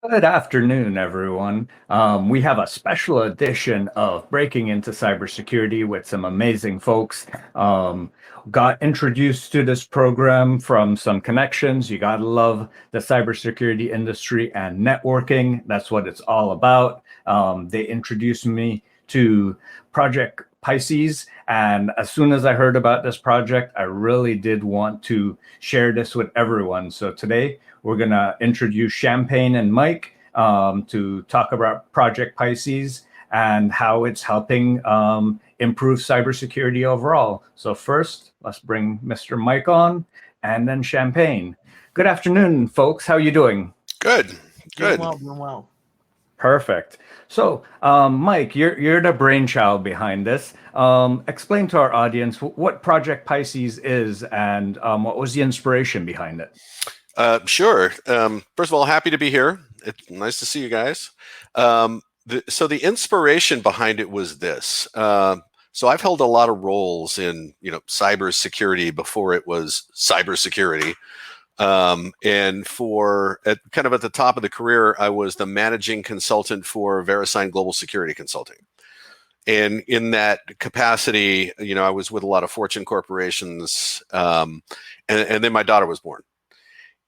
Good afternoon, everyone. We have a special edition of Breaking into Cybersecurity with some amazing folks. Got introduced to this program from some connections. You gotta love the cybersecurity industry and networking. That's what it's all about. They introduced me to Project Pisces, and as soon as I heard about this project, I really did want to share this with everyone. So today, we're going to introduce Champagne and Mike to talk about Project Pisces and how it's helping improve cybersecurity overall. So first, let's bring Mr. Mike on and then Champagne. Good afternoon, folks. How are you doing? Good. Doing well. Perfect. So, Mike, you're the brainchild behind this. Explain to our audience what Project Pisces is and what was the inspiration behind it. Sure. First of all, happy to be here. It's nice to see you guys. So the inspiration behind it was this. So I've held a lot of roles in, cybersecurity before it was cybersecurity. And kind of at the top of the career, I was the managing consultant for VeriSign Global Security Consulting. And in that capacity, I was with a lot of Fortune corporations. And then my daughter was born.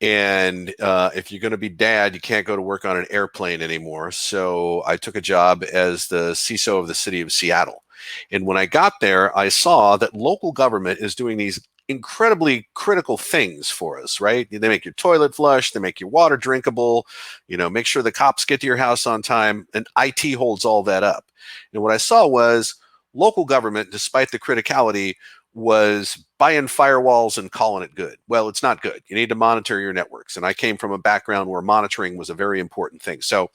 And if you're going to be dad, you can't go to work on an airplane anymore. So I took a job as the CISO of the city of Seattle. And when I got there, I saw that local government is doing these incredibly critical things for us, right? They make your toilet flush, they make your water drinkable, make sure the cops get to your house on time, and IT holds all that up. And what I saw was local government, despite the criticality, was buying firewalls and calling it good. Well, it's not good. You need to monitor your networks. And I came from a background where monitoring was a very important thing. So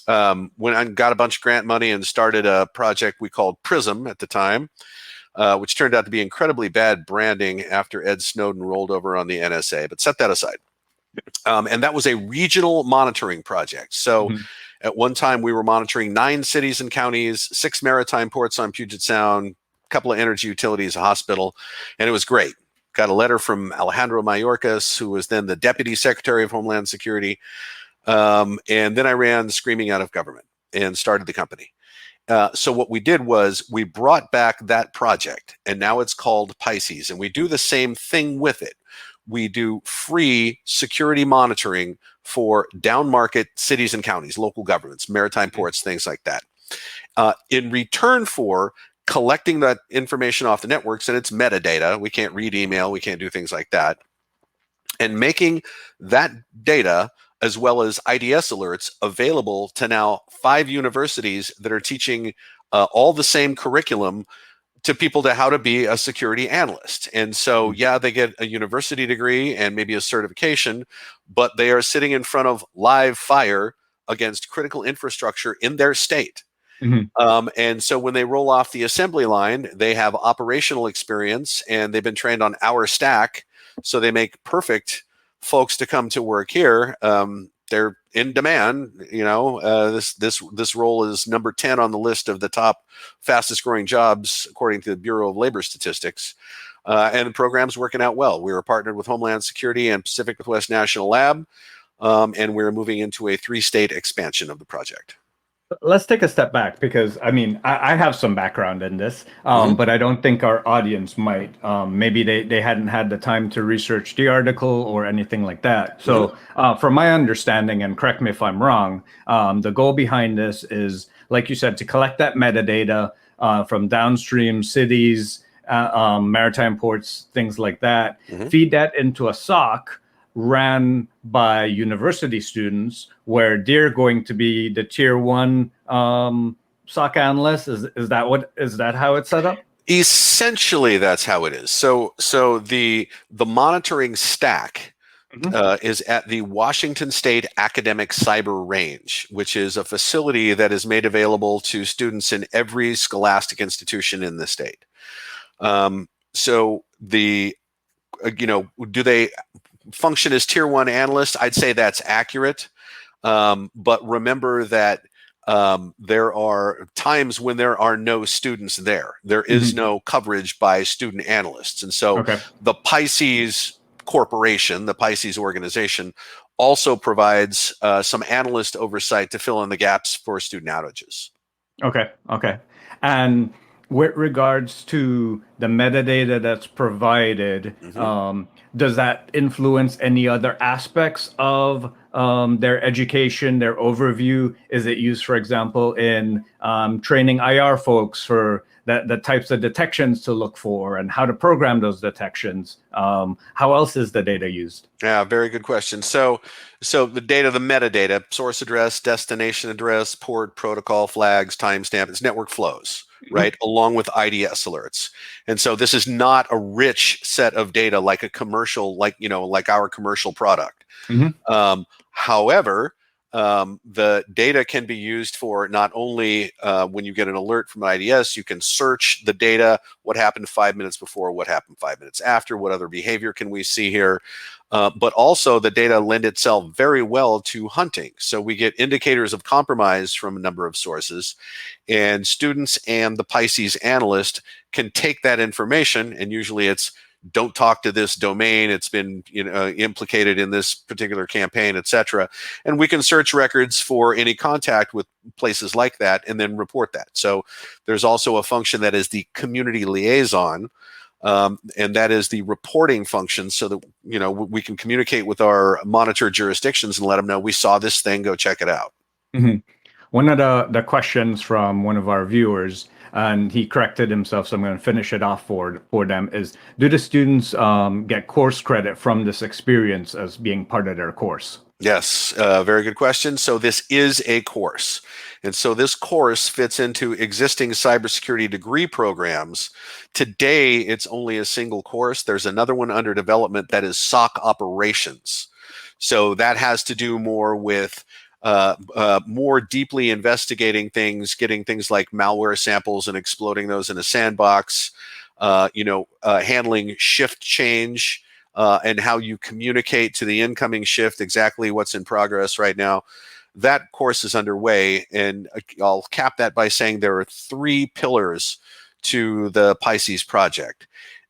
when I got a bunch of grant money and started a project we called PRISM at the time, which turned out to be incredibly bad branding after Ed Snowden rolled over on the NSA, but set that aside. And that was a regional monitoring project. So at one time we were monitoring 9 cities and counties, 6 maritime ports on Puget Sound, couple of energy utilities, a hospital, and it was great. Got a letter from Alejandro Mayorkas, who was then the Deputy Secretary of Homeland Security. And then I ran screaming out of government and started the company. So what we did was we brought back that project, and now it's called Pisces, and we do the same thing with it. We do free security monitoring for down-market cities and counties, local governments, maritime ports, things like that. In return for collecting that information off the networks, and it's metadata. We can't read email. We can't do things like that. And making that data, as well as IDS alerts, available to now 5 universities that are teaching all the same curriculum to people to how to be a security analyst. And so, yeah, they get a university degree and maybe a certification, but they are sitting in front of live fire against critical infrastructure in their state. And so when they roll off the assembly line, they have operational experience and they've been trained on our stack. So they make perfect folks to come to work here. They're in demand. This role is number 10 on the list of the top fastest growing jobs, according to the Bureau of Labor Statistics. And the program's working out well. We were partnered with Homeland Security and Pacific Northwest National Lab. And we're moving into a 3-state expansion of the project. Let's take a step back because, I have some background in this, but I don't think our audience might. Maybe they hadn't had the time to research the article or anything like that. So from my understanding, and correct me if I'm wrong, the goal behind this is, like you said, to collect that metadata from downstream cities, maritime ports, things like that, feed that into a SOC ran by university students, where they're going to be the tier 1 SOC analyst. Is that how it's set up? Essentially, that's how it is. So the monitoring stack is at the Washington State Academic Cyber Range, which is a facility that is made available to students in every scholastic institution in the state. So do they function as tier 1 analysts? I'd say that's accurate. But remember that there are times when there are no students there. There is Mhm. no coverage by student analysts. And so Okay. the Pisces Corporation, the Pisces organization, also provides some analyst oversight to fill in the gaps for student outages. Okay. Okay. And with regards to the metadata that's provided, Mm-hmm. does that influence any other aspects of their education, their overview? Is it used, for example, in training IR folks for the types of detections to look for and how to program those detections? How else is the data used? Yeah, very good question. So the data, the metadata, source address, destination address, port, protocol, flags, timestamp, it's network flows, right? Along with IDS alerts. And so this is not a rich set of data like a commercial, like our commercial product. Mhm. However, the data can be used for not only when you get an alert from IDS, you can search the data, what happened 5 minutes before, what happened 5 minutes after, what other behavior can we see here? But also the data lend itself very well to hunting. So we get indicators of compromise from a number of sources, and students and the Pisces analyst can take that information, and usually it's don't talk to this domain, it's been implicated in this particular campaign, etc. And we can search records for any contact with places like that and then report that. So there's also a function that is the community liaison, and that is the reporting function, so that we can communicate with our monitor jurisdictions and let them know we saw this thing, go check it out. Mhm. One of the questions from one of our viewers, and he corrected himself, so I'm going to finish it off for them, is do the students get course credit from this experience as being part of their course? Yes, very good question. So this is a course. And so this course fits into existing cybersecurity degree programs. Today, it's only a single course. There's another one under development that is SOC operations. So that has to do more with more deeply investigating things, getting things like malware samples and exploding those in a sandbox, handling shift change, and how you communicate to the incoming shift exactly what's in progress right now. That course is underway, and I'll cap that by saying there are 3 pillars to the Pisces project.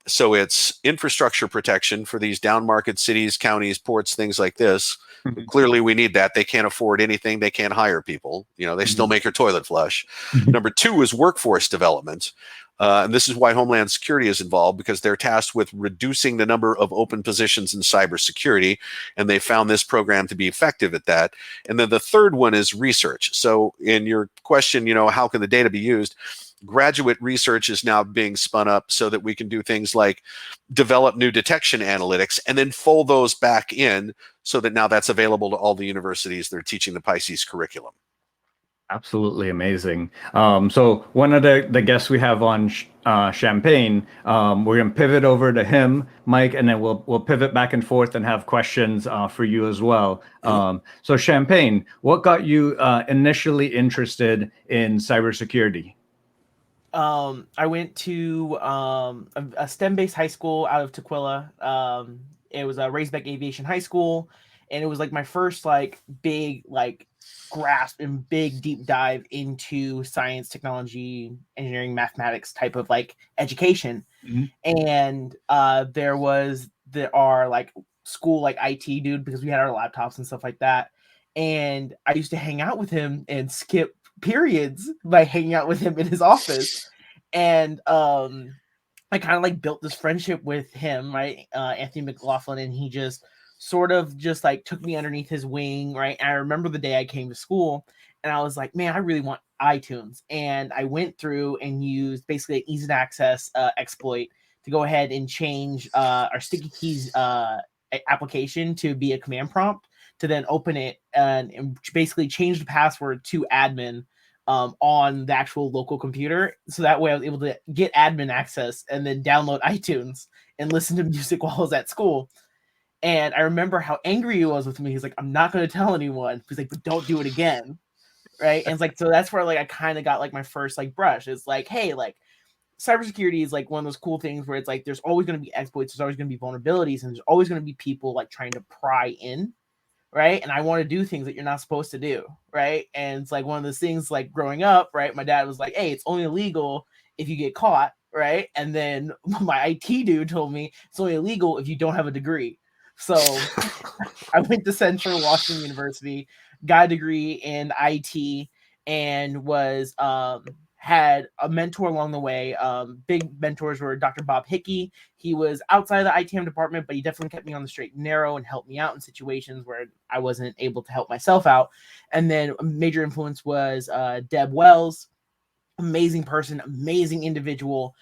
So it's infrastructure protection for these down market cities, counties, ports, things like this. Mhm. Clearly, we need that. They can't afford anything. They can't hire people. They still Mhm. make your toilet flush. Number 2 is workforce development. And this is why Homeland Security is involved, because they're tasked with reducing the number of open positions in cybersecurity. And they found this program to be effective at that. And then the third one is research. So in your question, how can the data be used? Graduate research is now being spun up so that we can do things like develop new detection analytics and then fold those back in, so that now that's available to all the universities that are teaching the Pisces curriculum. Absolutely amazing. So one of the guests we have on Champagne, we're gonna pivot over to him, Mike, and then we'll pivot back and forth and have questions for you as well. Mhm. So Champagne, what got you initially interested in cybersecurity? I went to a STEM-based high school out of Tukwila. It was a Raisbeck Aviation High School, and it was like my first like big like grasp and big deep dive into science, technology, engineering, mathematics type of like education. Mhm. And there are like school like IT dude, because we had our laptops and stuff like that. And I used to hang out with him and skip periods by hanging out with him in his office. And I kind of like built this friendship with him, right? Anthony McLaughlin, and he just sort of just like took me underneath his wing, right? And I remember the day I came to school and I was like, man, I really want iTunes. And I went through and used basically an easy to access exploit to go ahead and change our sticky keys application to be a command prompt, to then open it and basically change the password to admin on the actual local computer. So that way I was able to get admin access and then download iTunes and listen to music while I was at school. And I remember how angry he was with me. He's like, I'm not going to tell anyone. He's like, but don't do it again. Right. And it's like, so that's where like I kind of got like my first like brush. It's like, hey, like cybersecurity is like one of those cool things where it's like there's always going to be exploits, there's always going to be vulnerabilities, and there's always going to be people like trying to pry in, right? And I want to do things that you're not supposed to do, right? And it's like one of those things, like growing up, right? My dad was like, hey, it's only illegal if you get caught, right? And then my IT dude told me it's only illegal if you don't have a degree. So I went to Central Washington University, got a degree in IT, and was had a mentor along the way. Big mentors were Dr. Bob Hickey. He was outside of the ITM department, but he definitely kept me on the straight and narrow and helped me out in situations where I wasn't able to help myself out. And then a major influence was Deb Wells. Amazing person, amazing individual.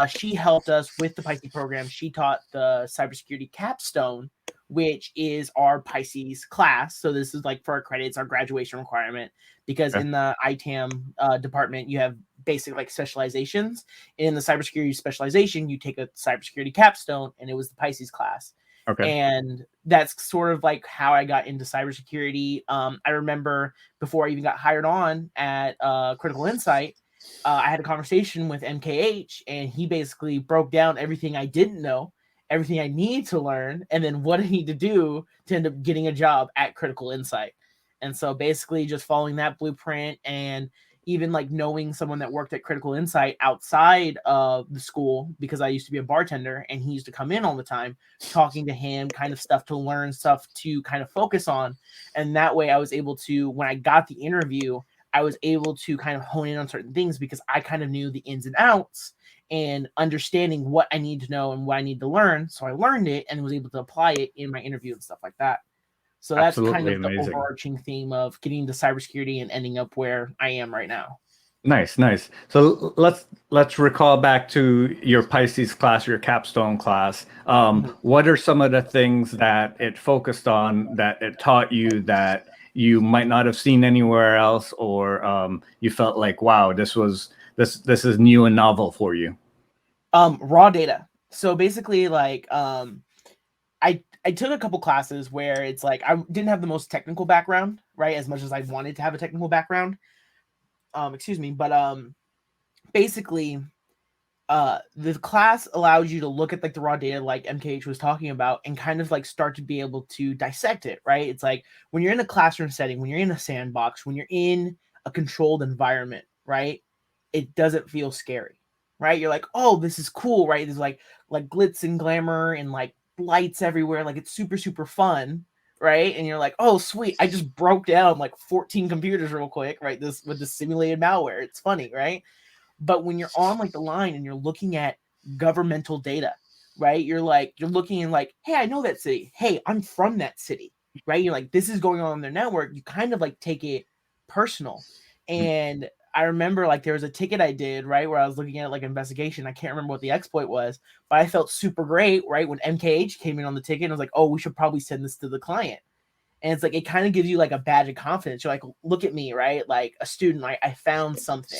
She helped us with the Pisces program. She taught the cybersecurity capstone, which is our Pisces class. So this is like for our credits, our graduation requirement, because in the ITAM department, you have basic like specializations. In the cybersecurity specialization, you take a cybersecurity capstone, and it was the Pisces class. Okay. And that's sort of like how I got into cybersecurity. I remember before I even got hired on at Critical Insight, I had a conversation with MKH, and he basically broke down everything I didn't know, everything I need to learn, and then what I need to do to end up getting a job at Critical Insight. And so basically just following that blueprint, and even like knowing someone that worked at Critical Insight outside of the school, because I used to be a bartender and he used to come in all the time, talking to him, kind of stuff to learn, stuff to kind of focus on. And that way I was able to, when I got the interview, I was able to kind of hone in on certain things because I kind of knew the ins and outs and understanding what I need to know and what I need to learn. So I learned it and was able to apply it in my interview and stuff like that. So that's kind Absolutely of the amazing. overarching theme of getting into cybersecurity and ending up where I am right now. Nice, nice. So let's recall back to your Pisces class, your capstone class. What are some of the things that it focused on, that it taught you, that you might not have seen anywhere else, or you felt like, wow, this is new and novel for you? Raw data. So basically, like, I took a couple classes where it's like I didn't have the most technical background, right? As much as I wanted to have a technical background. Excuse me, but basically, the class allows you to look at like the raw data, like MKH was talking about, and kind of like start to be able to dissect it, right? It's like when you're in a classroom setting, when you're in a sandbox, when you're in a controlled environment, right? It doesn't feel scary, right? You're like, oh, this is cool, right? There's like glitz and glamour and like lights everywhere, like it's super super fun, right? And you're like, oh sweet, I just broke down like 14 computers real quick, right? This with the simulated malware, it's funny, right? But when you're on like the line and you're looking at governmental data, right? You're looking and like, hey, I know that city. Hey, I'm from that city, right? You're like, this is going on in their network. You kind of like take it personal. And I remember like there was a ticket I did, right, where I was looking at like investigation. I can't remember what the exploit was, but I felt super great, right? When MKH came in on the ticket, I was like, oh, we should probably send this to the client. And it's like, it kind of gives you like a badge of confidence. You're like, look at me, right? Like a student, like I found something.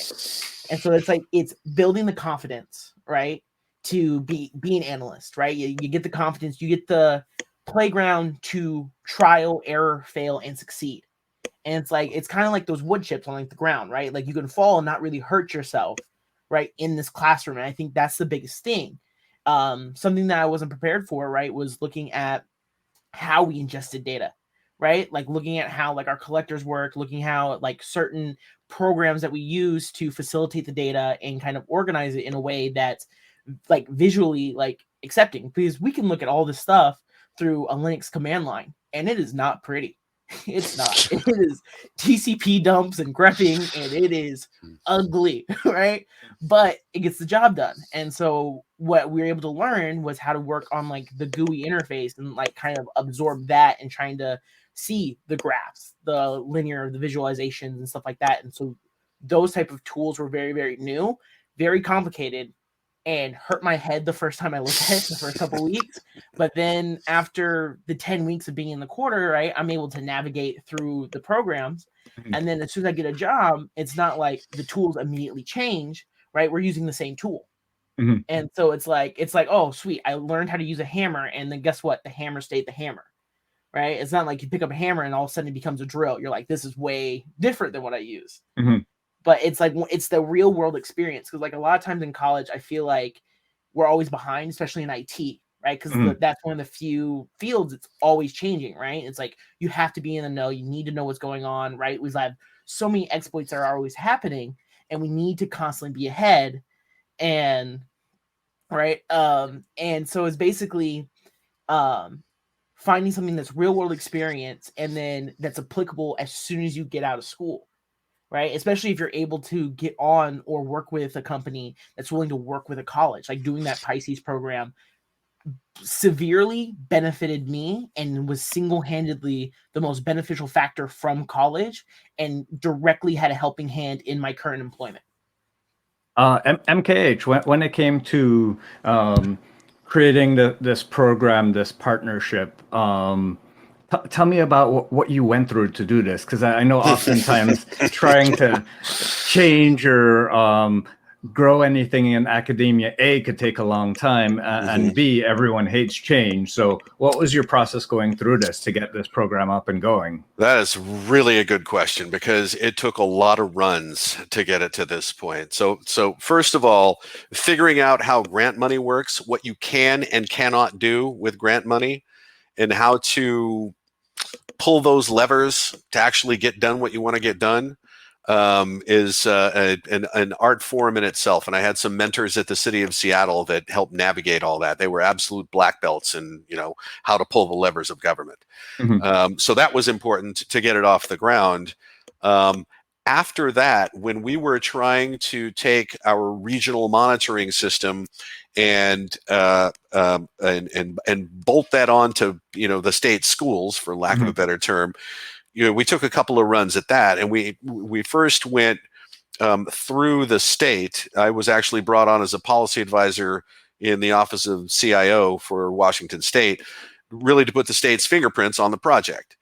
And so it's like, it's building the confidence, right? To be an analyst, right? You get the confidence, you get the playground to trial, error, fail, and succeed. And it's like, it's kind of like those wood chips on like the ground, right? Like you can fall and not really hurt yourself, right? In this classroom. And I think that's the biggest thing. Something that I wasn't prepared for, right, was looking at how we ingested data, right? Like looking at how like our collectors work, looking how like certain programs that we use to facilitate the data and kind of organize it in a way that's like visually like accepting, because we can look at all this stuff through a Linux command line and it is not pretty. It's not. It is TCP dumps and grepping and it is ugly, right? But it gets the job done. And so what we were able to learn was how to work on like the GUI interface and like kind of absorb that and trying to see the graphs, the linear, the visualizations and stuff like that. And so those type of tools were very, very new, very complicated, and hurt my head the first time I looked at it the first couple weeks. But then after the 10 weeks of being in the quarter, right, I'm able to navigate through the programs. And then as soon as I get a job, it's not like the tools immediately change, right? We're using the same tool. Mhm. And so it's like, oh, sweet, I learned how to use a hammer. And then guess what? The hammer stayed the hammer, right? It's not like you pick up a hammer and all of a sudden it becomes a drill. You're like, this is way different than what I use. But it's like, it's the real world experience. Because like a lot of times in college, I feel like we're always behind, especially in IT, right? Because that's one of the few fields it's always changing, right? It's like you have to be in the know. You need to know what's going on, right? We have so many exploits that are always happening, and we need to constantly be ahead. And right, and so it's basically finding something that's real world experience and then that's applicable as soon as you get out of school, right? Especially if you're able to get on or work with a company that's willing to work with a college. Like doing that Pisces program severely benefited me and was single-handedly the most beneficial factor from college and directly had a helping hand in my current employment. MKH, when it came to creating this program, this partnership, tell me about what you went through to do this, because I know oftentimes trying to change or grow anything in academia, A, could take a long time, and B, everyone hates change. So what was your process going through this to get this program up and going? That is really a good question, because it took a lot of runs to get it to this point. So first of all, figuring out how grant money works, what you can and cannot do with grant money, and how to pull those levers to actually get done what you want to get done, is an art form in itself. And I had some mentors at the city of Seattle that helped navigate all that. They were absolute black belts in, how to pull the levers of government. So that was important to get it off the ground. After that, when we were trying to take our regional monitoring system and bolt that onto the state schools, for lack of a better term, we took a couple of runs at that, and we first went through the state. I was actually brought on as a policy advisor in the office of CIO for Washington State, really to put the state's fingerprints on the project.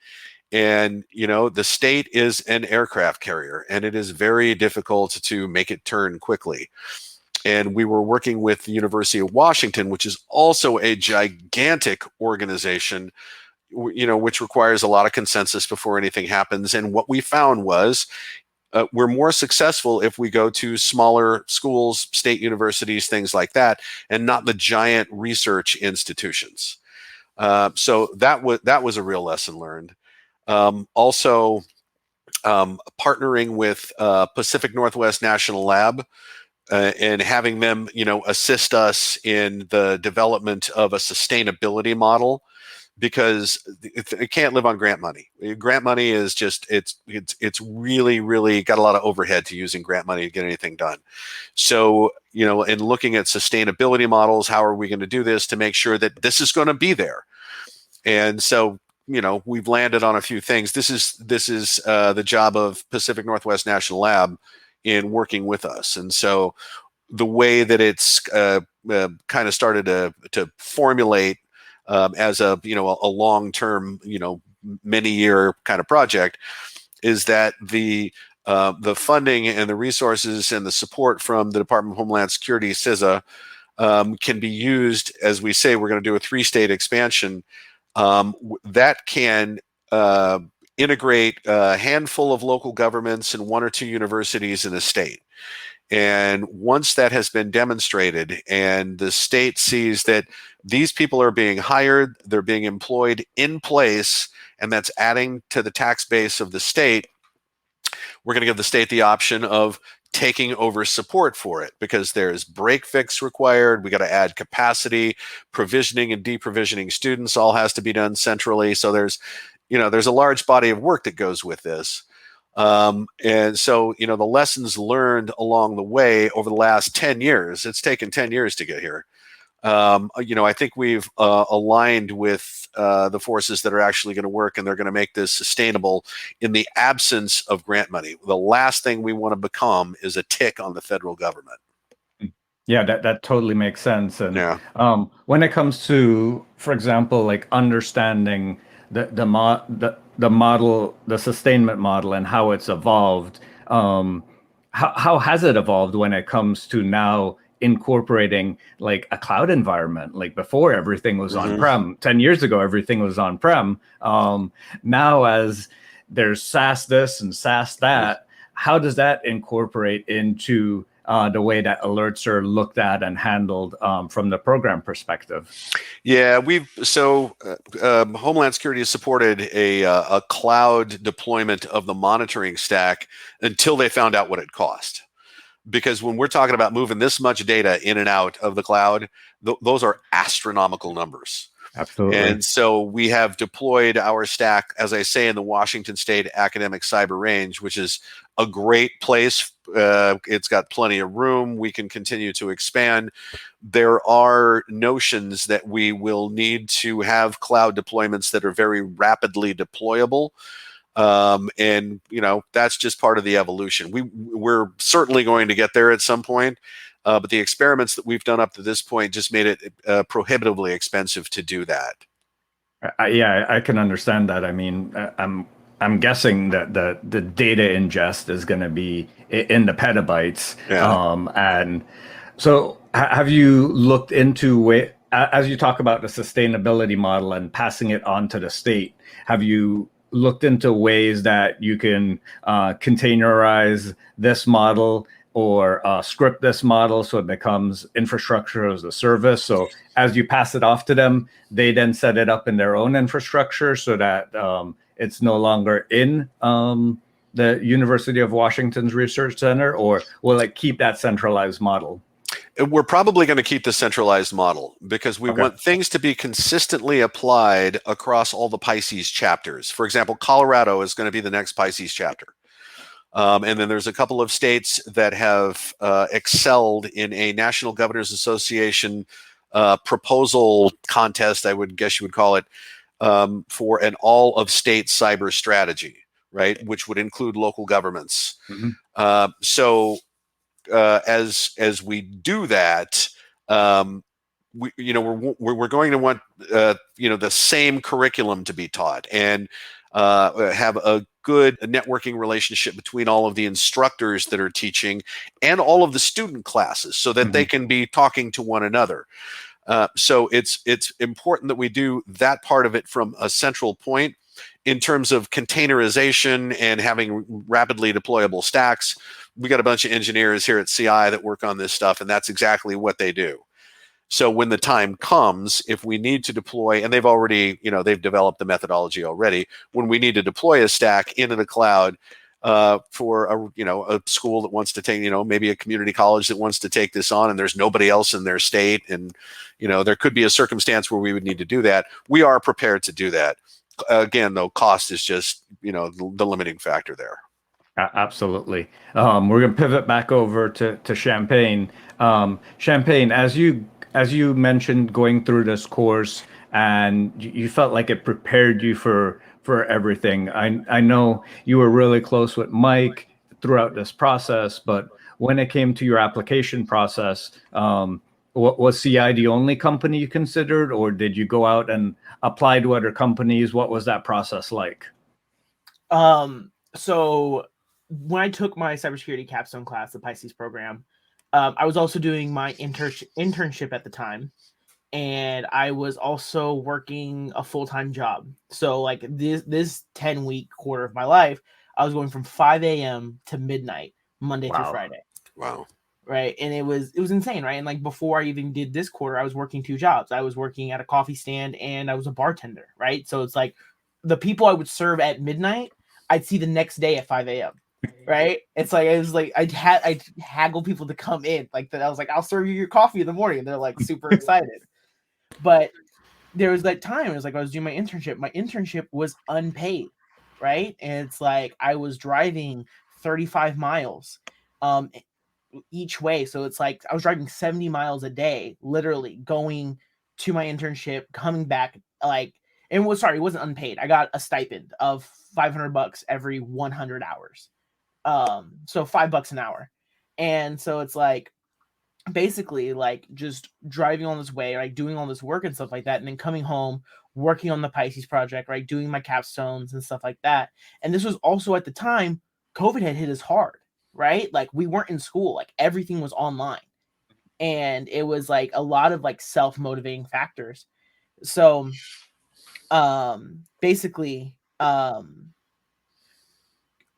And the state is an aircraft carrier, and it is very difficult to make it turn quickly. And we were working with the University of Washington, which is also a gigantic organization, which requires a lot of consensus before anything happens. And what we found was we're more successful if we go to smaller schools, state universities, things like that, and not the giant research institutions. So that was a real lesson learned. Also, partnering with Pacific Northwest National Lab and having them, assist us in the development of a sustainability model, because it can't live on grant money. Grant money is just, it's really, really got a lot of overhead to using grant money to get anything done. So, in looking at sustainability models, how are we going to do this to make sure that this is going to be there? And so, we've landed on a few things. This is the job of Pacific Northwest National Lab in working with us. And so the way that it's kind of started to formulate as a long-term, many-year kind of project, is that the funding and the resources and the support from the Department of Homeland Security, CISA, can be used, as we say, we're going to do a 3-state expansion that can integrate a handful of local governments and 1 or 2 universities in a state. And once that has been demonstrated and the state sees that these people are being hired, they're being employed in place, and that's adding to the tax base of the state, we're going to give the state the option of taking over support for it, because there's break fix required. We got to add capacity, provisioning and deprovisioning students all has to be done centrally. So there's a large body of work that goes with this. And so, the lessons learned along the way over the last 10 years, it's taken 10 years to get here. I think we've aligned with the forces that are actually going to work, and they're going to make this sustainable in the absence of grant money. The last thing we want to become is a tick on the federal government. Yeah, that totally makes sense. And yeah. When it comes to, for example, like understanding the model, the sustainment model, and how it's evolved, how has it evolved when it comes to now incorporating like a cloud environment? Like before, everything was on-prem. 10 years ago, everything was on-prem. Now, as there's SaaS this and SaaS that, how does that incorporate into the way that alerts are looked at and handled from the program perspective? Yeah, Homeland Security has supported a cloud deployment of the monitoring stack until they found out what it cost. Because when we're talking about moving this much data in and out of the cloud, those are astronomical numbers. Absolutely. And so we have deployed our stack, as I say, in the Washington State Academic Cyber Range, which is a great place. It's got plenty of room. We can continue to expand. There are notions that we will need to have cloud deployments that are very rapidly deployable. And that's just part of the evolution. We're certainly going to get there at some point, but the experiments that we've done up to this point just made it prohibitively expensive to do that. Yeah, I can understand that. I mean, I'm guessing that the data ingest is going to be in the petabytes. Yeah. And so have you looked into as you talk about the sustainability model and passing it on to the state, have you looked into ways that you can containerize this model or script this model so it becomes infrastructure as a service? So as you pass it off to them, they then set it up in their own infrastructure so that it's no longer in the University of Washington's Research Center, or will it keep that centralized model? We're probably going to keep the centralized model because we want things to be consistently applied across all the Pisces chapters. For example, Colorado is going to be the next Pisces chapter. And then there's a couple of states that have excelled in a National Governors Association proposal contest, I would guess you would call it, for an all-of-state cyber strategy, right? Which would include local governments. Mm-hmm. As we do that, we're going to want the same curriculum to be taught and have a good networking relationship between all of the instructors that are teaching and all of the student classes so that they can be talking to one another. So it's important that we do that part of it from a central point. In terms of containerization and having rapidly deployable stacks, we got a bunch of engineers here at CI that work on this stuff, and that's exactly what they do. So when the time comes, if we need to deploy, and they've already, they've developed the methodology already, when we need to deploy a stack into the cloud for a school that wants to take, maybe a community college that wants to take this on, and there's nobody else in their state, and there could be a circumstance where we would need to do that. We are prepared to do that. Again, though, cost is just the limiting factor there. Absolutely. We're going to pivot back over to Champagne. Champagne, as you mentioned, going through this course, and you felt like it prepared you for everything. I know you were really close with Mike throughout this process, but when it came to your application process, was CI the only company you considered, or did you go out and apply to other companies? What was that process like? So when I took my cybersecurity capstone class, the Pisces program, I was also doing my internship at the time, and I was also working a full-time job. So like this 10-week quarter of my life, I was going from 5 a.m. to midnight, Monday through Friday. Wow. Right. And it was insane, right? And like before I even did this quarter, I was working 2 jobs. I was working at a coffee stand and I was a bartender, right? So it's like the people I would serve at midnight, I'd see the next day at 5 a.m. Right. It was like I'd haggle people to come in. Like that I was like, I'll serve you your coffee in the morning. And they're like super excited. But there was that time, it was like I was doing my internship. My internship was unpaid, right? And it's like I was driving 35 miles each way. So it's like I was driving 70 miles a day, literally going to my internship, coming back, like, and it wasn't unpaid. I got a stipend of $500 every 100 hours. So $5 an hour. And so it's like basically like just driving on this way, like doing all this work and stuff like that, and then coming home, working on the Pisces project, right, doing my capstones and stuff like that. And this was also at the time COVID had hit us hard, right? Like we weren't in school, like everything was online, and it was like a lot of like self-motivating factors. So basically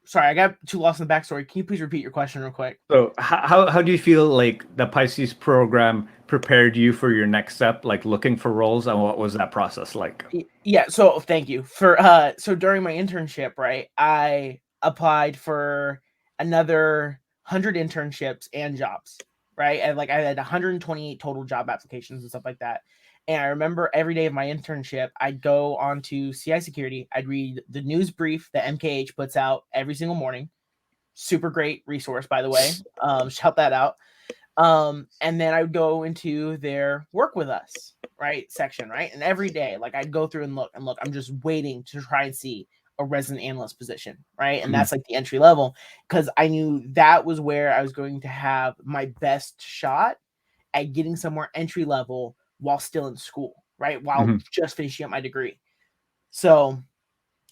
sorry, I got too lost in the backstory. Can you please repeat your question real quick? So how do you feel like the Pisces program prepared you for your next step, like looking for roles, and what was that process like? Yeah, so thank you for so during my internship, right, I applied for another 100 internships and jobs, right? And like I had 128 total job applications and stuff like that. And I remember every day of my internship, I'd go on to CI Security, I'd read the news brief that MKH puts out every single morning. Super great resource, by the way. Shout that out. And then I would go into their work with us, right, section, right? And every day, like I'd go through and look, I'm just waiting to try and see a resident analyst position, right? And that's like the entry level, because I knew that was where I was going to have my best shot at getting somewhere entry level while still in school, right? While just finishing up my degree. So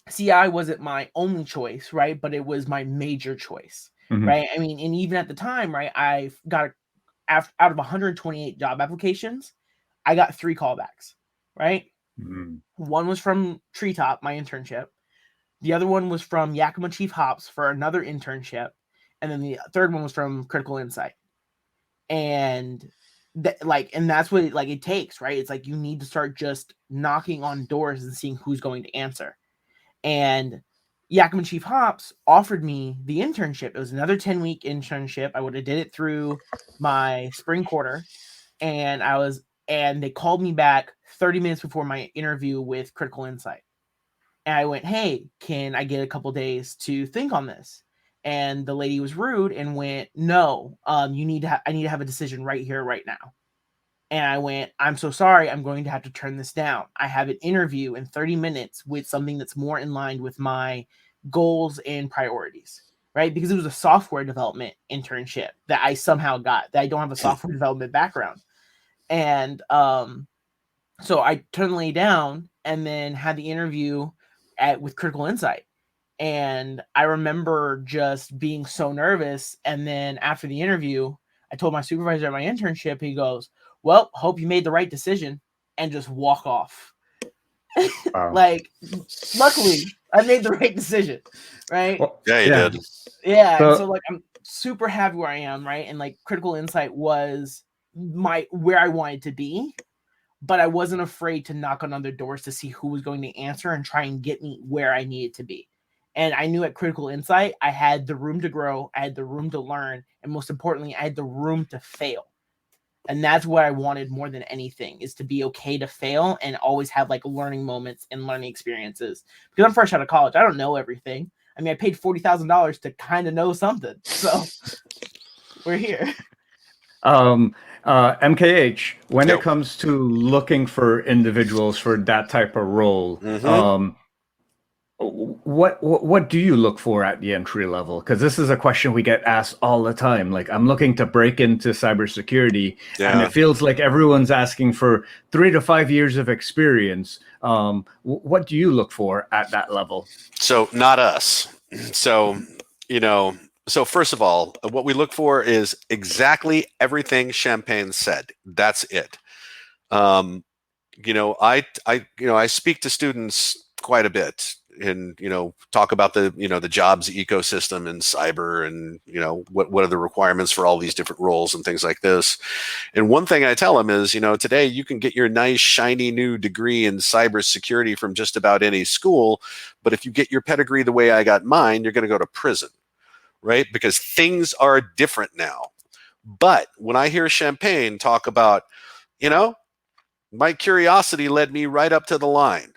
CI wasn't my only choice, right? But it was my major choice, right? I mean, and even at the time, right, I got out of 128 job applications, I got 3 callbacks, right? One was from Treetop, my internship. The other one was from Yakima Chief Hops for another internship. And then the third one was from Critical Insight. And and that's what it takes, right? It's like you need to start just knocking on doors and seeing who's going to answer. And Yakima Chief Hops offered me the internship. It was another 10-week internship. I would have did it through my spring quarter, and they called me back 30 minutes before my interview with Critical Insight. And I went, "Hey, can I get a couple days to think on this?" And the lady was rude and went, "No, I need to have a decision right here, right now." And I went, "I'm so sorry. I'm going to have to turn this down. I have an interview in 30 minutes with something that's more in line with my goals and priorities," right? Because it was a software development internship that I somehow got, that I don't have a software development background. And so I turned the lady down and then had the interview with Critical Insight. And I remember just being so nervous. And then after the interview, I told my supervisor at my internship, he goes, "Well, hope you made the right decision," and just walk off. Wow. Like, luckily, I made the right decision, right? Well, Yeah, you did. Yeah. So- So like, I'm super happy where I am, right? And like, Critical Insight was where I wanted to be, but I wasn't afraid to knock on other doors to see who was going to answer and try and get me where I needed to be. And I knew at Critical Insight, I had the room to grow, I had the room to learn, and most importantly, I had the room to fail. And that's what I wanted more than anything, is to be okay to fail and always have like learning moments and learning experiences. Because I'm fresh out of college. I don't know everything. I mean, I paid $40,000 to kind of know something. So we're here. MKH, when Yep. it comes to looking for individuals for that type of role, what do you look for at the entry level? Because this is a question we get asked all the time. Like, I'm looking to break into cybersecurity, and it feels like everyone's asking for 3 to 5 years of experience. What do you look for at that level? So not us. So, so first of all, what we look for is exactly everything Champagne said. That's it. I speak to students quite a bit and, talk about the jobs ecosystem in cyber and, what are the requirements for all these different roles and things like this. And one thing I tell them is, today you can get your nice shiny new degree in cybersecurity from just about any school. But if you get your pedigree the way I got mine, you're going to go to prison, right? Because things are different now. But when I hear Champagne talk about, my curiosity led me right up to the line,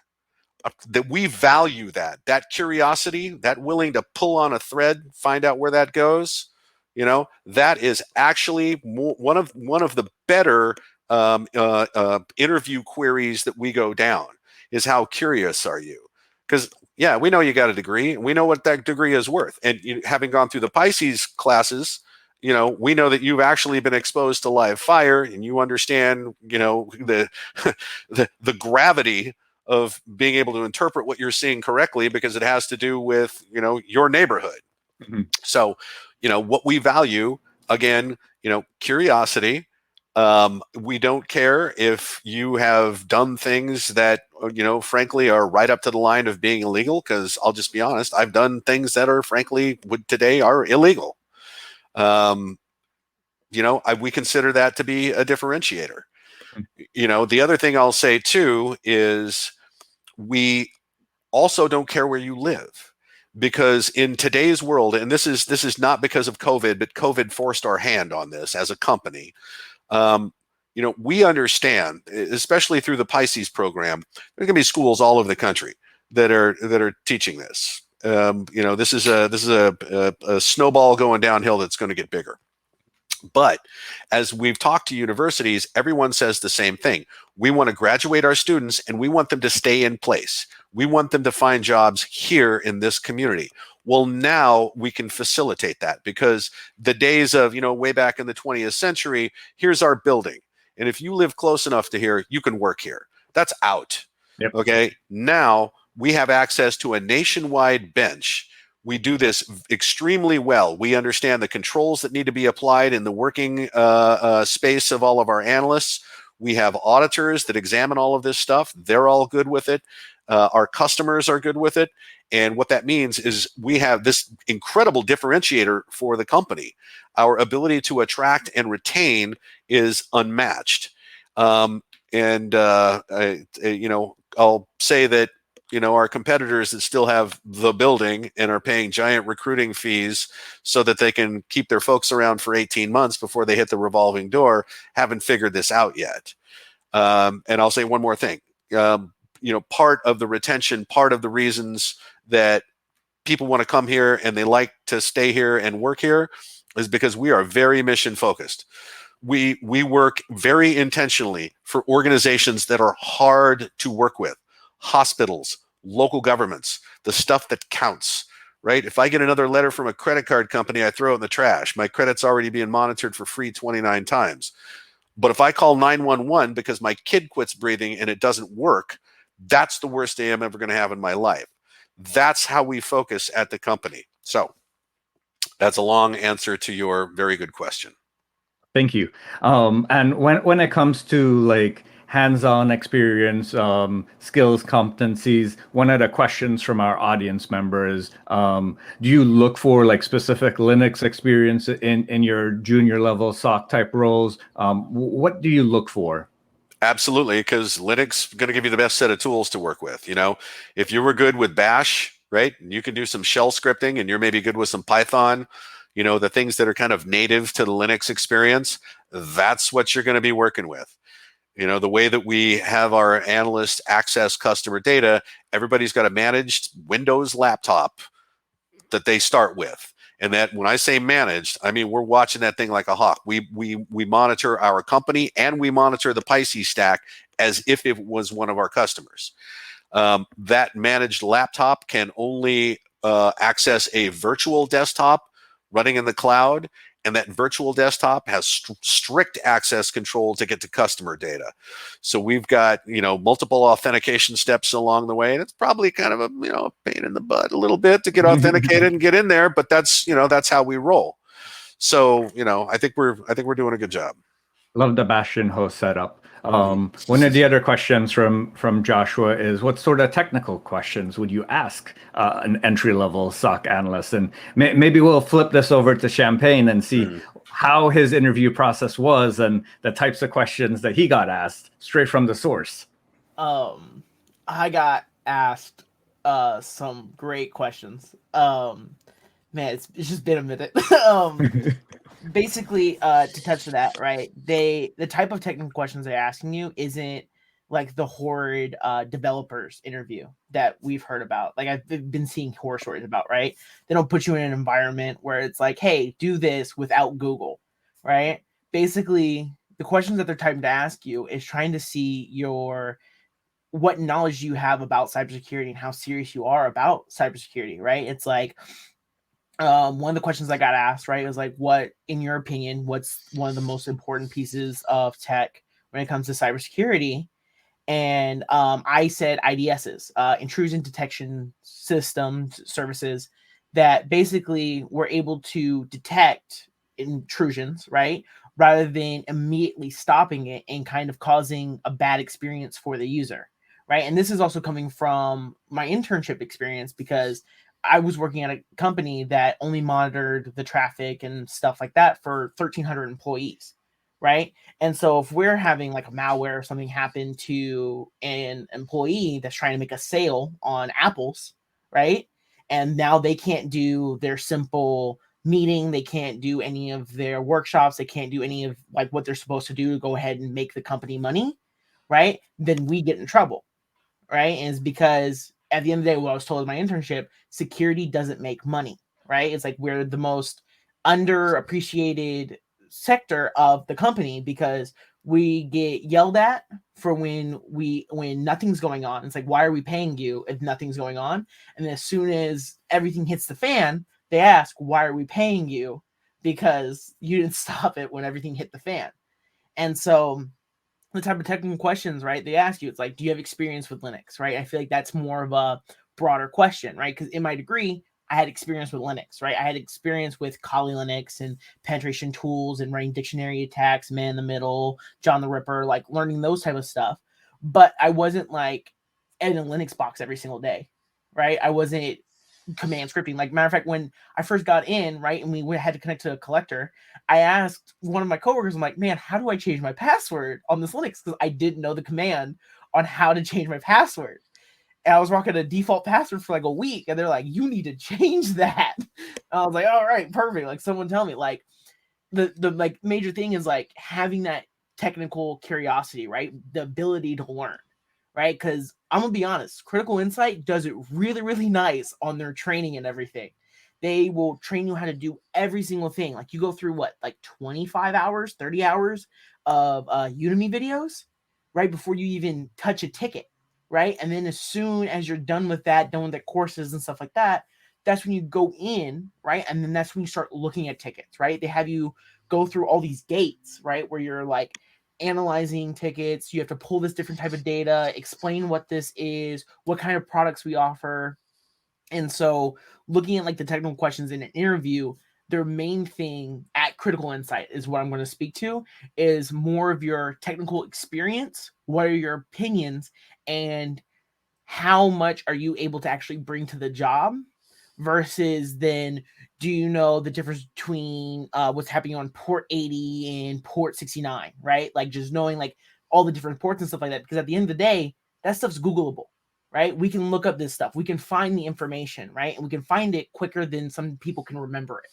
that we value that curiosity, that willing to pull on a thread, find out where that goes, that is actually one of the better interview queries that we go down, is how curious are you? Because yeah, we know you got a degree, and we know what that degree is worth, and having gone through the Pisces classes, we know that you've actually been exposed to live fire, and you understand, the the gravity of being able to interpret what you're seeing correctly, because it has to do with, your neighborhood. So, what we value, again, curiosity, We don't care if you have done things that, frankly, are right up to the line of being illegal, because I'll just be honest, I've done things that are, frankly, today are illegal. We consider that to be a differentiator. The other thing I'll say too is we also don't care where you live, because in today's world, and this is not because of COVID, but COVID forced our hand on this as a company. We understand, especially through the Pisces program, there's going to be schools all over the country that are teaching this. This is a snowball going downhill that's going to get bigger. But as we've talked to universities, everyone says the same thing. We want to graduate our students and we want them to stay in place. We want them to find jobs here in this community. Well, now we can facilitate that, because the days of, way back in the 20th century, here's our building, and if you live close enough to here, you can work here. That's out. Yep. Okay. Now we have access to a nationwide bench. We do this extremely well. We understand the controls that need to be applied in the working space of all of our analysts. We have auditors that examine all of this stuff. They're all good with it. Our customers are good with it. And what that means is we have this incredible differentiator for the company. Our ability to attract and retain is unmatched. I'll say that, our competitors that still have the building and are paying giant recruiting fees so that they can keep their folks around for 18 months before they hit the revolving door haven't figured this out yet. And I'll say one more thing. Part of the retention, part of the reasons that people want to come here and they like to stay here and work here is because we are very mission focused. We work very intentionally for organizations that are hard to work with. Hospitals, local governments, the stuff that counts, right? If I get another letter from a credit card company, I throw it in the trash. My credit's already being monitored for free 29 times. But if I call 911 because my kid quits breathing and it doesn't work, that's the worst day I'm ever going to have in my life. That's how we focus at the company. So that's a long answer to your very good question. Thank you. And when it comes to like hands-on experience, skills, competencies, one of the questions from our audience members, do you look for like specific Linux experience in your junior level SOC type roles? What do you look for? Absolutely, because Linux is going to give you the best set of tools to work with. If you were good with Bash, right, and you can do some shell scripting, and you're maybe good with some Python, the things that are kind of native to the Linux experience, that's what you're going to be working with. The way that we have our analysts access customer data, everybody's got a managed Windows laptop that they start with. And that, when I say managed, I mean we're watching that thing like a hawk. We monitor our company and we monitor the Pisces stack as if it was one of our customers. That managed laptop can only access a virtual desktop running in the cloud, and that virtual desktop has strict access control to get to customer data. So we've got, multiple authentication steps along the way, and it's probably kind of a, pain in the butt a little bit to get authenticated and get in there, but that's how we roll. So, I think we're doing a good job. Love the Bastion host setup. One of the other questions from Joshua is, what sort of technical questions would you ask an entry-level SOC analyst? And maybe we'll flip this over to Champagne and see how his interview process was and the types of questions that he got asked straight from the source. I got asked some great questions. Man, it's just been a minute. Basically, to touch on that, right? The type of technical questions they're asking you isn't like the horrid developers interview that we've heard about. Like, I've been seeing horror stories about, right? They don't put you in an environment where it's like, hey, do this without Google, right? Basically, the questions that they're trying to ask you is trying to see what knowledge you have about cybersecurity and how serious you are about cybersecurity, right? It's like, one of the questions I got asked, right, was like, what, in your opinion, what's one of the most important pieces of tech when it comes to cybersecurity? And I said IDSs, intrusion detection systems, services that basically were able to detect intrusions, right, rather than immediately stopping it and kind of causing a bad experience for the user, right? And this is also coming from my internship experience, because I was working at a company that only monitored the traffic and stuff like that for 1,300 employees, right? And so if we're having like a malware or something happen to an employee that's trying to make a sale on apples, right? And now they can't do their simple meeting, they can't do any of their workshops, they can't do any of like what they're supposed to do to go ahead and make the company money, right? Then we get in trouble, right? And it's because at the end of the day, what I was told in my internship, security doesn't make money, right? It's like we're the most underappreciated sector of the company, because we get yelled at for when nothing's going on. It's like, why are we paying you if nothing's going on? And then as soon as everything hits the fan, they ask, why are we paying you? Because you didn't stop it when everything hit the fan. And so the type of technical questions, right, they ask you, it's like, do you have experience with Linux, right? I feel like that's more of a broader question, right? Because in my degree, I had experience with Linux, right? I had experience with Kali Linux and penetration tools and running dictionary attacks, man in the middle, John the Ripper, like learning those type of stuff. But I wasn't like in a Linux box every single day, right? I wasn't command scripting. Like, matter of fact, when I first got in, right, and we had to connect to a collector, I asked one of my coworkers, I'm like, man, how do I change my password on this Linux? Because I didn't know the command on how to change my password. And I was rocking a default password for like a week, and they're like, you need to change that. And I was like, all right, perfect. Like, someone tell me. Like, the like major thing is like having that technical curiosity, right? The ability to learn, right? Because I'm gonna be honest, Critical Insight does it really, really nice on their training and everything. They will train you how to do every single thing. Like, you go through what, like 25 hours, 30 hours of Udemy videos, right? Before you even touch a ticket, right? And then as soon as you're done with that, done with the courses and stuff like that, that's when you go in, right? And then that's when you start looking at tickets, right? They have you go through all these gates, right? Where you're like analyzing tickets. You have to pull this different type of data, explain what this is, what kind of products we offer. And so looking at like the technical questions in an interview, their main thing at Critical Insight is what I'm going to speak to is more of your technical experience. What are your opinions, and how much are you able to actually bring to the job, versus then, do you know the difference between what's happening on port 80 and port 69, right? Like, just knowing like all the different ports and stuff like that, because at the end of the day, that stuff's Googleable, right? We can look up this stuff. We can find the information, right? And we can find it quicker than some people can remember it.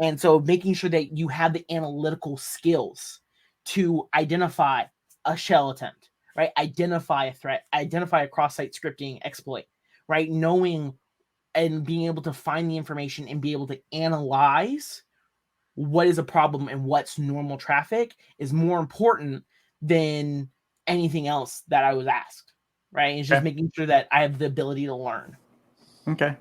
And so making sure that you have the analytical skills to identify a shell attempt, right? Identify a threat, identify a cross-site scripting exploit, right? Knowing and being able to find the information and be able to analyze what is a problem and what's normal traffic is more important than anything else that I was asked, right? It's just making sure that I have the ability to learn. Okay.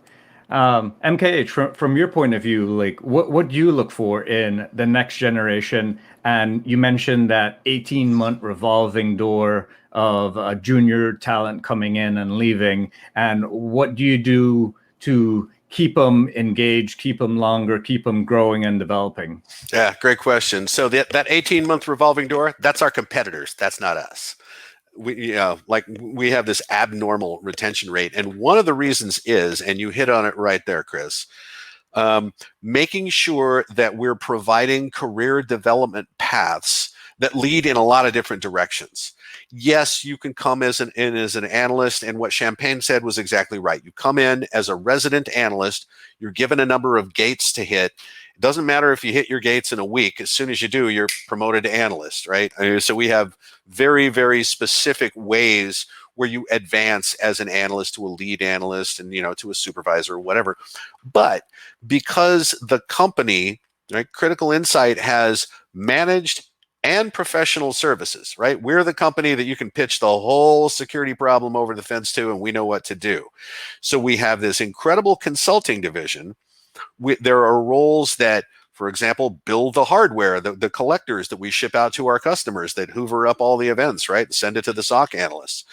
MKH, from your point of view, like what do you look for in the next generation? And you mentioned that 18-month revolving door of junior talent coming in and leaving. And what do you do to keep them engaged, keep them longer, keep them growing and developing? Yeah, great question. So that 18-month revolving door, that's our competitors. That's not us. We have this abnormal retention rate. And one of the reasons is, and you hit on it right there, Chris, making sure that we're providing career development paths that lead in a lot of different directions. Yes, you can come as an analyst, and what Champagne said was exactly right. You come in as a resident analyst, you're given a number of gates to hit. It doesn't matter if you hit your gates in a week. As soon as you do, you're promoted to analyst, right? So we have very, very specific ways where you advance as an analyst to a lead analyst and, to a supervisor or whatever. But because the company, right, Critical Insight has managed and professional services, right? We're the company that you can pitch the whole security problem over the fence to, and we know what to do. So we have this incredible consulting division. There are roles that, for example, build the hardware, the collectors that we ship out to our customers that hoover up all the events, right? Send it to the SOC analysts.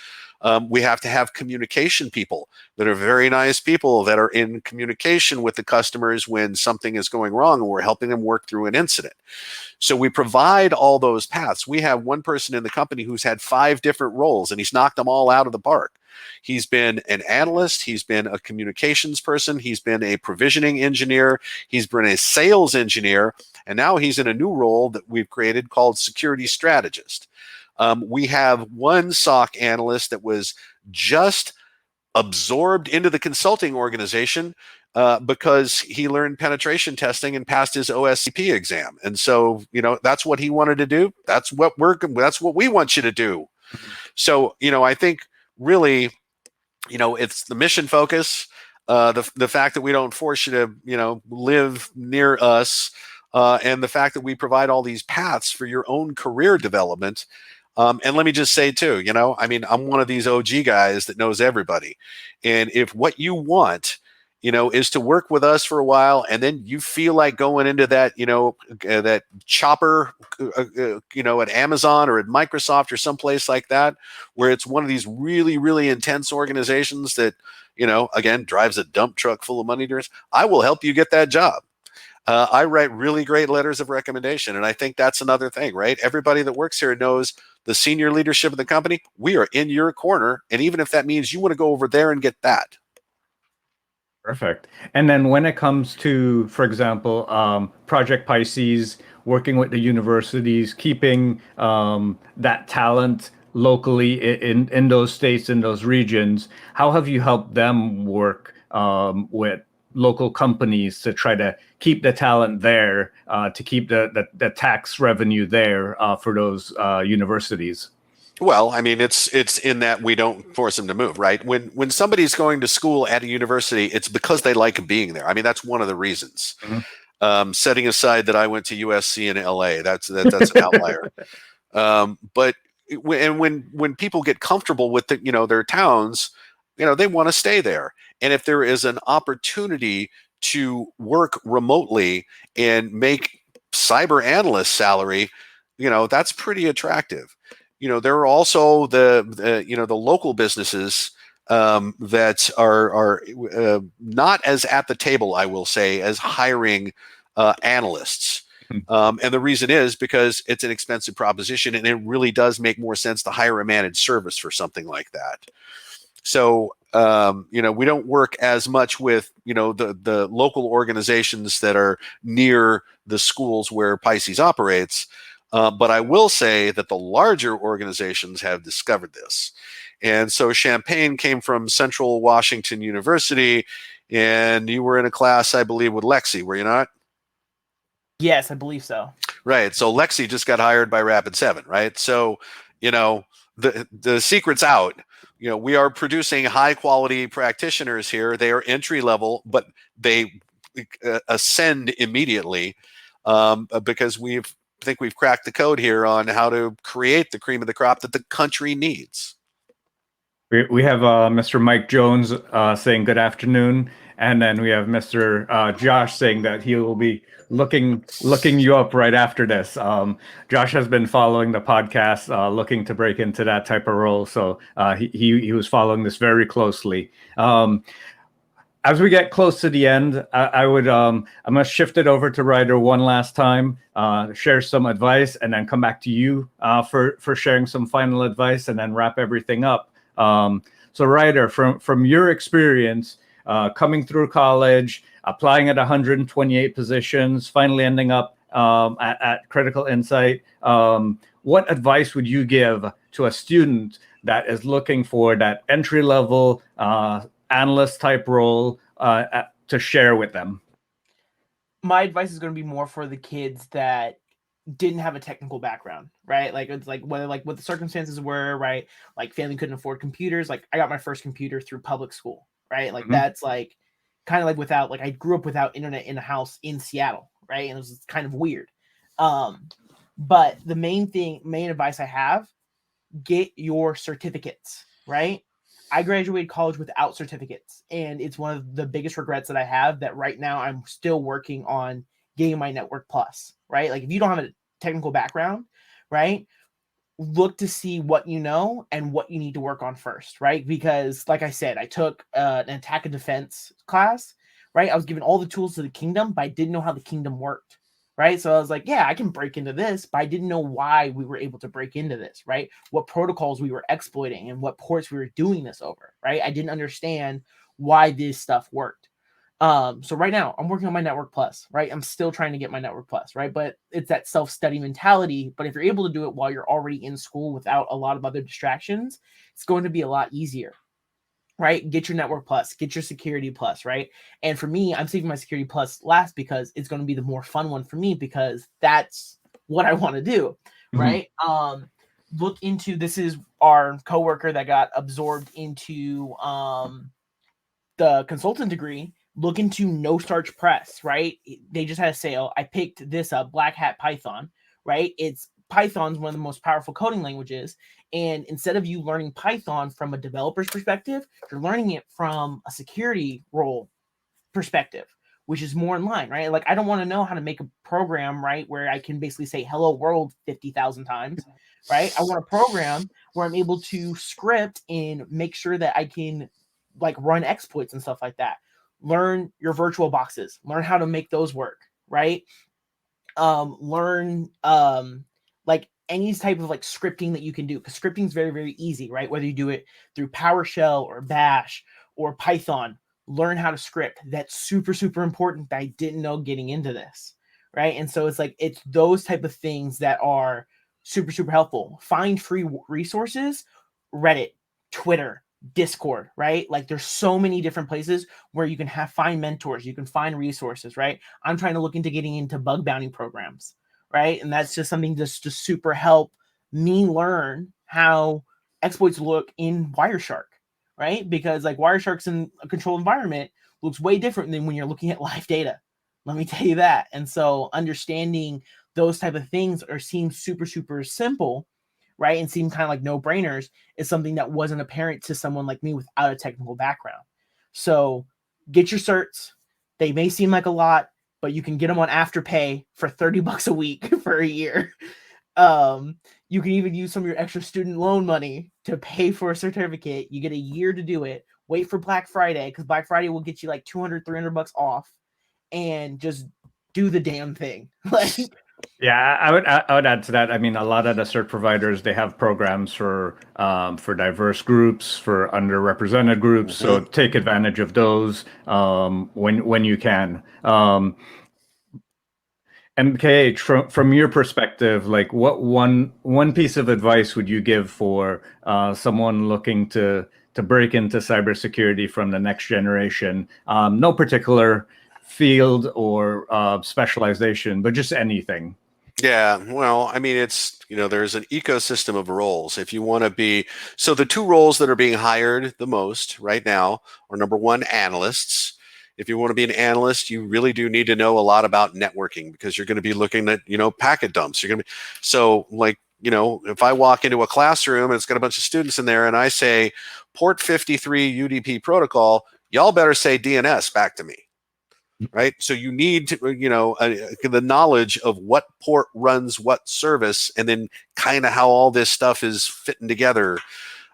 We have to have communication people that are very nice people that are in communication with the customers when something is going wrong and we're helping them work through an incident. So we provide all those paths. We have one person in the company who's had 5 different roles, and he's knocked them all out of the park. He's been an analyst. He's been a communications person. He's been a provisioning engineer. He's been a sales engineer. And now he's in a new role that we've created called security strategist. We have one SOC analyst that was just absorbed into the consulting organization because he learned penetration testing and passed his OSCP exam. And so, that's what he wanted to do. That's what we want you to do. So, I think really, it's the mission focus, the fact that we don't force you to, live near us, and the fact that we provide all these paths for your own career development. And let me just say too, I'm one of these OG guys that knows everybody. And if what you want, is to work with us for a while, and then you feel like going into that, that chopper, at Amazon or at Microsoft or someplace like that, where it's one of these really, really intense organizations that, again, drives a dump truck full of money to us, I will help you get that job. I write really great letters of recommendation. And I think that's another thing, right? Everybody that works here knows the senior leadership of the company. We are in your corner. And even if that means you want to go over there and get that. Perfect. And then when it comes to, for example, Project Pisces, working with the universities, keeping that talent locally in those states, in those regions, how have you helped them work with local companies to try to keep the talent there, to keep the tax revenue there for those universities? Well, I mean, it's in that we don't force them to move, right? When somebody's going to school at a university, it's because they like being there. I mean, that's one of the reasons. Mm-hmm. Setting aside that I went to USC in LA, that's an outlier. But when people get comfortable with their towns, they want to stay there. And if there is an opportunity to work remotely and make cyber analyst salary, that's pretty attractive. There are also the local businesses that are not as at the table, I will say, as hiring analysts. And the reason is because it's an expensive proposition, and it really does make more sense to hire a managed service for something like that. So, we don't work as much with, the local organizations that are near the schools where Pisces operates. But I will say that the larger organizations have discovered this. And so Champaign came from Central Washington University, and you were in a class, I believe, with Lexi, were you not? Yes, I believe so. Right. So Lexi just got hired by Rapid7, right? So, the secret's out. We are producing high quality practitioners here. They are entry level, but they ascend immediately because I think we've cracked the code here on how to create the cream of the crop that the country needs. We have Mr. Mike Jones saying good afternoon, and then we have Mr. Josh saying that he will be looking you up right after this. Josh has been following the podcast, looking to break into that type of role, so he was following this very closely. As we get close to the end, I'm gonna shift it over to Ryder one last time, share some advice, and then come back to you for sharing some final advice, and then wrap everything up. So Ryder, from your experience coming through college, applying at 128 positions, finally ending up at Critical Insight, what advice would you give to a student that is looking for that entry-level analyst type role to share with them? My advice is going to be more for the kids that didn't have a technical background, right? Like, it's like whether like what the circumstances were, right? Like family couldn't afford computers. Like I got my first computer through public school, right? Like that's like kind of like without, like I grew up without internet in a house in Seattle, right? And it was kind of weird. But the main advice I have, get your certificates, right? I graduated college without certificates, and it's one of the biggest regrets that I have, that right now I'm still working on getting my Network Plus, right? Like if you don't have a technical background, right, look to see what you know and what you need to work on first, right? Because like I said, I took an attack and defense class, right? I was given all the tools to the kingdom, but I didn't know how the kingdom worked, right? So I was like, yeah, I can break into this, but I didn't know why we were able to break into this, right? What protocols we were exploiting and what ports we were doing this over, right? I didn't understand why this stuff worked. So right now I'm working on my network plus, right? I'm still trying to get my network plus, right? But it's that self-study mentality. But if you're able to do it while you're already in school without a lot of other distractions, it's going to be a lot easier, right? Get your network plus, get your security plus, right? And for me, I'm saving my security plus last because it's going to be the more fun one for me because that's what I want to do, right? Look into, this is our coworker that got absorbed into the consultant degree. Look into No Starch Press, right? They just had a sale. I picked this up, Black Hat Python, right? It's Python's one of the most powerful coding languages. And instead of you learning Python from a developer's perspective, you're learning it from a security role perspective, which is more in line, right? Like, I don't want to know how to make a program, right, where I can basically say hello world 50,000 times, right? I want a program where I'm able to script and make sure that I can like run exploits and stuff like that. Learn your virtual boxes, learn how to make those work, right? Learn like any type of like scripting that you can do, because scripting is very, very easy, right? Whether you do it through PowerShell or Bash or Python, learn how to script. That's super, super important that I didn't know getting into this, right? And so it's like, it's those type of things that are super, super helpful. Find free resources, Reddit, Twitter, Discord, right? Like there's so many different places where you can find mentors, you can find resources, right? I'm trying to look into getting into bug bounty programs, right? And that's just something just to super help me learn how exploits look in Wireshark, right? Because like Wireshark's in a controlled environment looks way different than when you're looking at live data. Let me tell you that. And so understanding those type of things seem super, super simple, right? And seem kind of like no-brainers is something that wasn't apparent to someone like me without a technical background. So get your certs. They may seem like a lot, but you can get them on Afterpay for $30 a week for a year. You can even use some of your extra student loan money to pay for a certificate. You get a year to do it. Wait for Black Friday, because Black Friday will get you like $200-$300 off, and just do the damn thing. Like, Yeah, I would add to that. I mean, a lot of the cert providers, they have programs for diverse groups, for underrepresented groups. So take advantage of those when you can. MKH, from your perspective, like what one piece of advice would you give for someone looking to break into cybersecurity from the next generation? No particular field or specialization, but just anything. Yeah, well, I mean, it's, there's an ecosystem of roles. If you want to be, so the two roles that are being hired the most right now are, number one, analysts. If you want to be an analyst, you really do need to know a lot about networking, because you're going to be looking at, packet dumps. You're going to be, so like, if I walk into a classroom and it's got a bunch of students in there and I say port 53 UDP protocol, y'all better say DNS back to me. Right. So you need to, the knowledge of what port runs what service, and then kind of how all this stuff is fitting together.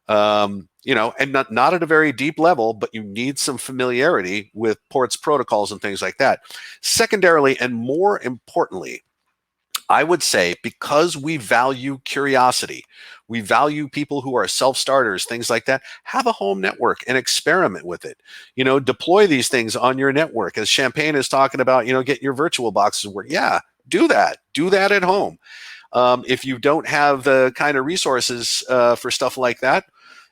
And not at a very deep level, but you need some familiarity with ports, protocols, and things like that. Secondarily, and more importantly, I would say, because we value curiosity, we value people who are self-starters, things like that, have a home network and experiment with it. Deploy these things on your network. As Champagne is talking about, get your virtual boxes work. Yeah, do that. Do that at home. If you don't have the kind of resources for stuff like that,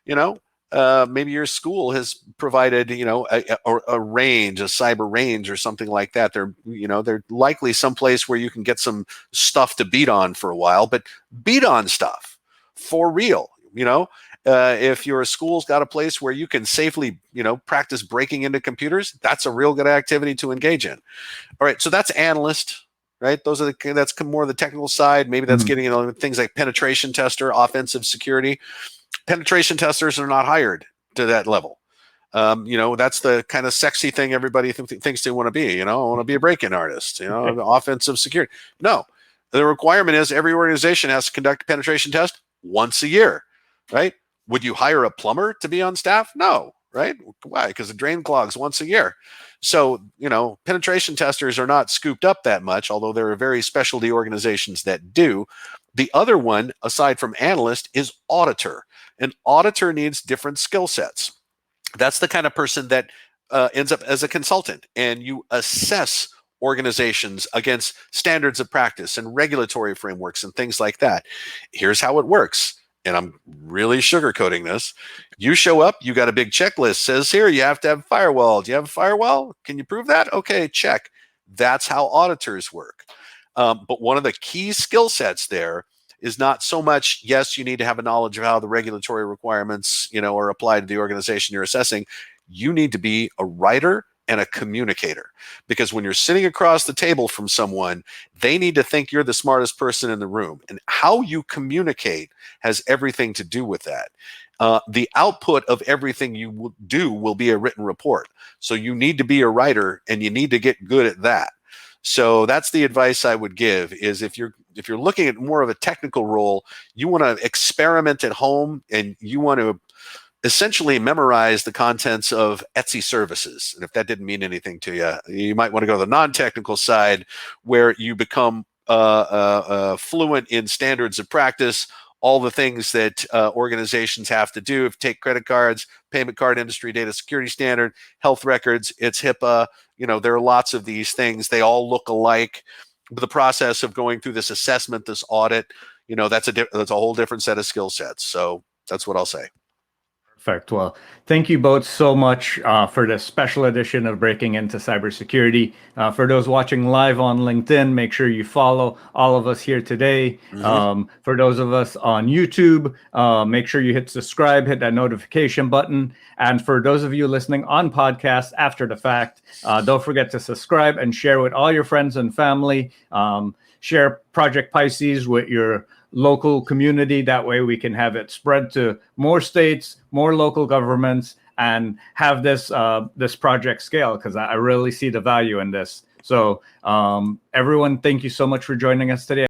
maybe your school has provided, a range, a cyber range or something like that. They're likely someplace where you can get some stuff to beat on for a while, but beat on stuff for real. If your school's got a place where you can safely, practice breaking into computers, that's a real good activity to engage in. All right. So that's analyst. Right. That's more the technical side. Maybe that's getting things like penetration tester, offensive security. Penetration testers are not hired to that level. That's the kind of sexy thing everybody thinks they want to be. I want to be a break-in artist, offensive security. No, the requirement is every organization has to conduct a penetration test once a year, right? Would you hire a plumber to be on staff? No, right? Why? Because the drain clogs once a year. So, penetration testers are not scooped up that much, although there are very specialty organizations that do. The other one, aside from analyst, is auditor. An auditor needs different skill sets. That's the kind of person that ends up as a consultant, and you assess organizations against standards of practice and regulatory frameworks and things like that. Here's how it works. And I'm really sugarcoating this. You show up, you got a big checklist, says here, you have to have a firewall. Do you have a firewall? Can you prove that? Okay, check. That's how auditors work. But one of the key skill sets there is not so much, yes, you need to have a knowledge of how the regulatory requirements, are applied to the organization you're assessing. You need to be a writer and a communicator, because when you're sitting across the table from someone, they need to think you're the smartest person in the room, and how you communicate has everything to do with that. The output of everything you do will be a written report. So you need to be a writer, and you need to get good at that. So that's the advice I would give, is if you're looking at more of a technical role, you want to experiment at home, and you want to essentially memorize the contents of Etsy services. And if that didn't mean anything to you, you might want to go to the non-technical side, where you become fluent in standards of practice, all the things that organizations have to do. If you take credit cards, payment card industry, data security standard, health records, it's HIPAA. There are lots of these things. They all look alike. But the process of going through this assessment, this audit, that's a whole different set of skill sets. So that's what I'll say. Perfect. Well, thank you both so much for this special edition of Breaking Into Cybersecurity. For those watching live on LinkedIn, make sure you follow all of us here today. For those of us on YouTube, make sure you hit subscribe, hit that notification button. And for those of you listening on podcast after the fact, don't forget to subscribe and share with all your friends and family. Share Project Pisces with your local community. That way we can have it spread to more states, more local governments, and have this this project scale, because I really see the value in this. So everyone, thank you so much for joining us today.